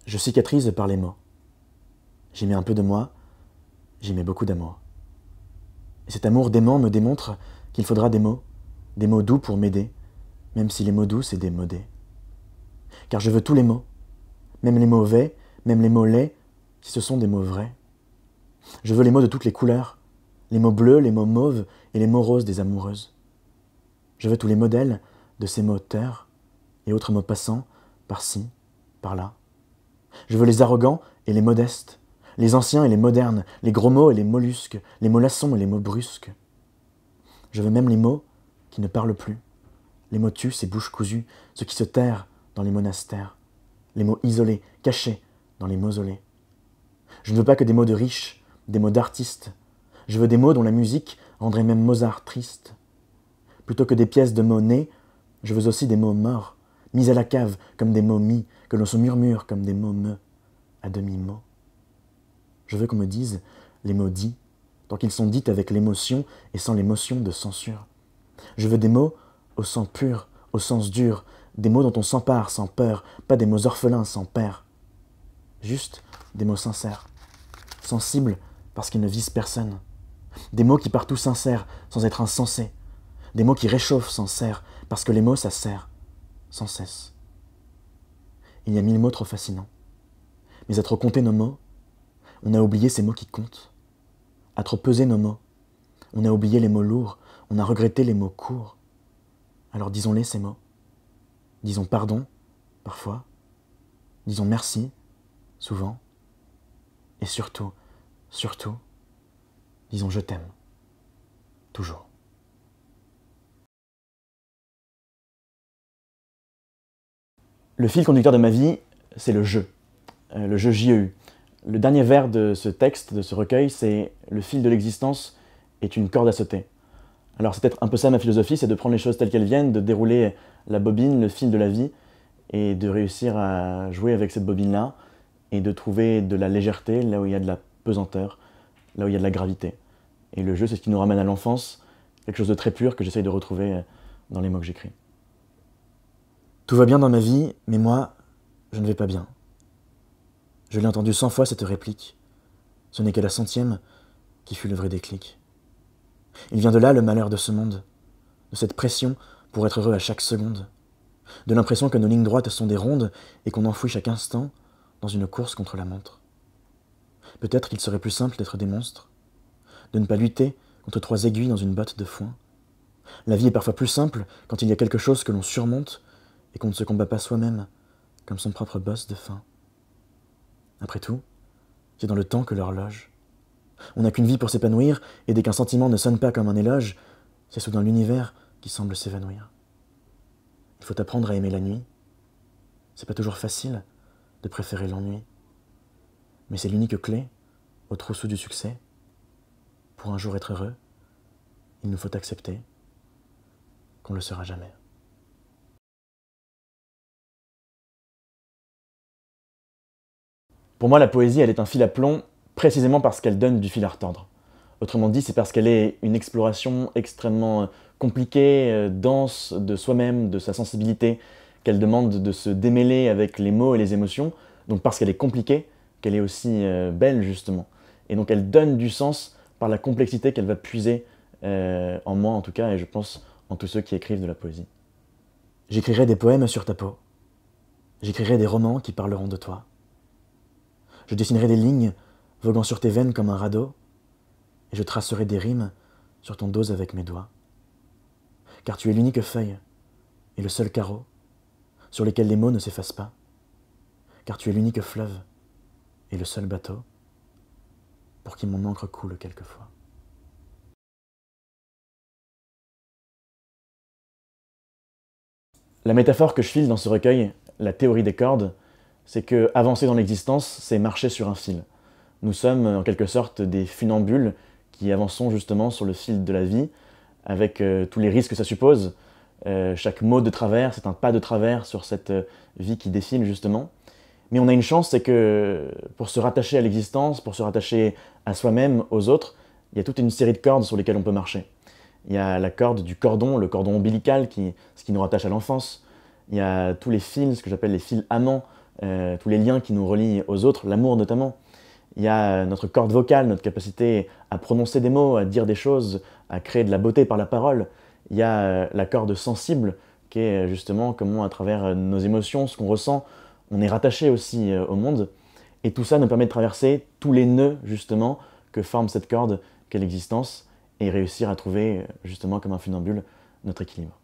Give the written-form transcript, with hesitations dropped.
Je cicatrise par les mots. J'y mets un peu de moi, j'y mets beaucoup d'amour. Et cet amour d'aimant me démontre qu'il faudra des mots doux pour m'aider, même si les mots doux c'est des modés. Car je veux tous les mots, même les mauvais, même les mots laids, si ce sont des mots vrais. Je veux les mots de toutes les couleurs, les mots bleus, les mots mauves et les mots roses des amoureuses. Je veux tous les modèles de ces mots terre et autres mots passants, par-ci, par-là. Je veux les arrogants et les modestes, les anciens et les modernes, les gros mots et les mollusques, les mollassons et les mots brusques. Je veux même les mots qui ne parlent plus, les motus et bouches cousues, ceux qui se terrent dans les monastères, les mots isolés, cachés dans les mausolées. Je ne veux pas que des mots de riches, des mots d'artistes. Je veux des mots dont la musique rendrait même Mozart triste. Plutôt que des pièces de mots nés, je veux aussi des mots morts, mis à la cave comme des mots mis, que l'on se murmure comme des mots me, à demi-mots. Je veux qu'on me dise les mots dits, tant qu'ils sont dits avec l'émotion et sans l'émotion de censure. Je veux des mots au sens pur, au sens dur, des mots dont on s'empare sans peur, pas des mots orphelins sans père. Juste des mots sincères, sensibles parce qu'ils ne visent personne. Des mots qui partent tout sincères sans être insensés. Des mots qui réchauffent sans serre, parce que les mots ça sert, sans cesse. Il y a 1000 mots trop fascinants. Mais à trop compter nos mots, on a oublié ces mots qui comptent. À trop peser nos mots, on a oublié les mots lourds, on a regretté les mots courts. Alors disons-les ces mots. Disons pardon, parfois. Disons merci, souvent. Et surtout, surtout, disons je t'aime, toujours. Le fil conducteur de ma vie, c'est le jeu JEU. Le dernier vers de ce texte, de ce recueil, c'est « Le fil de l'existence est une corde à sauter ». Alors c'est peut-être un peu ça ma philosophie, c'est de prendre les choses telles qu'elles viennent, de dérouler la bobine, le fil de la vie, et de réussir à jouer avec cette bobine-là, et de trouver de la légèreté là où il y a de la pesanteur, là où il y a de la gravité. Et le jeu, c'est ce qui nous ramène à l'enfance, quelque chose de très pur que j'essaye de retrouver dans les mots que j'écris. Tout va bien dans ma vie, mais moi, je ne vais pas bien. Je l'ai entendu 100 fois cette réplique. Ce n'est qu'à la 100e qui fut le vrai déclic. Il vient de là le malheur de ce monde, de cette pression pour être heureux à chaque seconde, de l'impression que nos lignes droites sont des rondes et qu'on enfouit chaque instant dans une course contre la montre. Peut-être qu'il serait plus simple d'être des monstres, de ne pas lutter contre 3 aiguilles dans une botte de foin. La vie est parfois plus simple quand il y a quelque chose que l'on surmonte et qu'on ne se combat pas soi-même, comme son propre boss de faim. Après tout, c'est dans le temps que l'horloge. On n'a qu'une vie pour s'épanouir, et dès qu'un sentiment ne sonne pas comme un éloge, c'est soudain l'univers qui semble s'évanouir. Il faut apprendre à aimer la nuit. C'est pas toujours facile de préférer l'ennui. Mais c'est l'unique clé au trousseau du succès. Pour un jour être heureux, il nous faut accepter qu'on ne le sera jamais. Pour moi, la poésie, elle est un fil à plomb, précisément parce qu'elle donne du fil à retordre. Autrement dit, c'est parce qu'elle est une exploration extrêmement compliquée, dense de soi-même, de sa sensibilité, qu'elle demande de se démêler avec les mots et les émotions, donc parce qu'elle est compliquée, qu'elle est aussi belle, justement. Et donc elle donne du sens par la complexité qu'elle va puiser, en moi en tout cas, et je pense en tous ceux qui écrivent de la poésie. J'écrirai des poèmes sur ta peau. J'écrirai des romans qui parleront de toi. Je dessinerai des lignes voguant sur tes veines comme un radeau, et je tracerai des rimes sur ton dos avec mes doigts. Car tu es l'unique feuille et le seul carreau sur lesquels les mots ne s'effacent pas. Car tu es l'unique fleuve et le seul bateau pour qui mon encre coule quelquefois. La métaphore que je file dans ce recueil, la théorie des cordes, c'est que avancer dans l'existence, c'est marcher sur un fil. Nous sommes en quelque sorte des funambules qui avançons justement sur le fil de la vie, avec tous les risques que ça suppose. Chaque mot de travers, c'est un pas de travers sur cette vie qui défile justement. Mais on a une chance, c'est que pour se rattacher à l'existence, pour se rattacher à soi-même, aux autres, il y a toute une série de cordes sur lesquelles on peut marcher. Il y a la corde du cordon, le cordon ombilical, ce qui nous rattache à l'enfance. Il y a tous les fils, ce que j'appelle les fils amants, tous les liens qui nous relient aux autres, l'amour notamment. Il y a notre corde vocale, notre capacité à prononcer des mots, à dire des choses, à créer de la beauté par la parole. Il y a la corde sensible, qui est justement comment, à travers nos émotions, ce qu'on ressent, on est rattaché aussi au monde. Et tout ça nous permet de traverser tous les nœuds, justement, que forme cette corde qu'est l'existence, et réussir à trouver, justement, comme un funambule, notre équilibre.